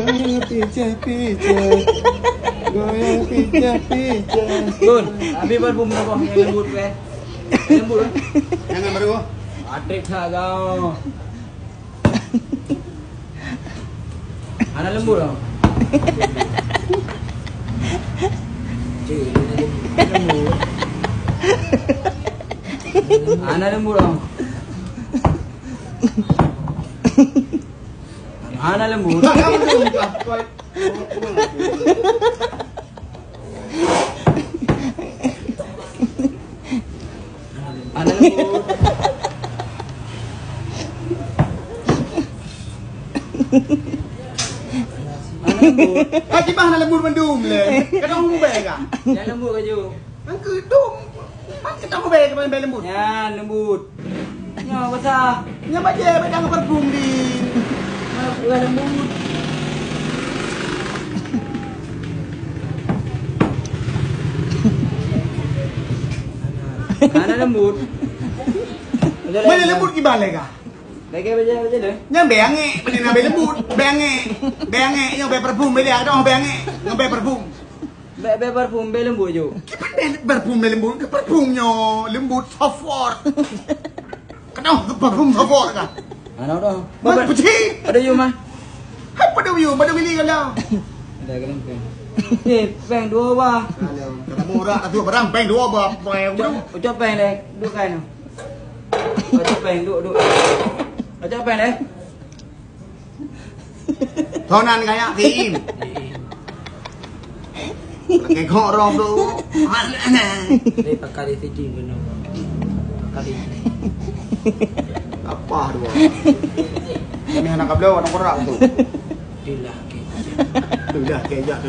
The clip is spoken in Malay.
Goyang pijak-pijak, goyang pijak-pijak. Gun, habis parfum apa? Yang lembut ke? Lembut. Jangan baru. Atrik tak kau. Anak lembut dong. Lembut. Anak lembut dong. Anak lembut. Anak lembut. Anak lembut. Kaki bah nak lembut mendum le. Kadang aku baik ah. Yang lembut ke ju? Ang kedum. Ang kita aku baik kepada baik lembut. Yang lembut. Yang besar. Nya baje badang parfum di. Yang lembut. Anak lembut. Mana lembut ki balik ah. Lagi baca deh. Nya beange, beli nak baik lembut. Beange. Beange yang baik parfum beli ada orang beange. Yang baik parfum. Be parfum be lembut ju. Kita parfum lembut ke parfumnya lembut software. Kadang parfum software kan. Anak dah. Mas putih. Ada ju mah. Hai pada view, pada beli kalau. Ada kan peng. Eh, peng dua bah. Kalau murah tu barang peng dua bab peng tu. Ucap peng deh. Dua kan. Ucap peng dua. Ucap peng deh. Thonan kayak tim. Pakai korong tu. Ini pakai di sini benar. Pakai. Apa dua? Kami anak kabel orang korak tu. Dilah ke. Dah kejap.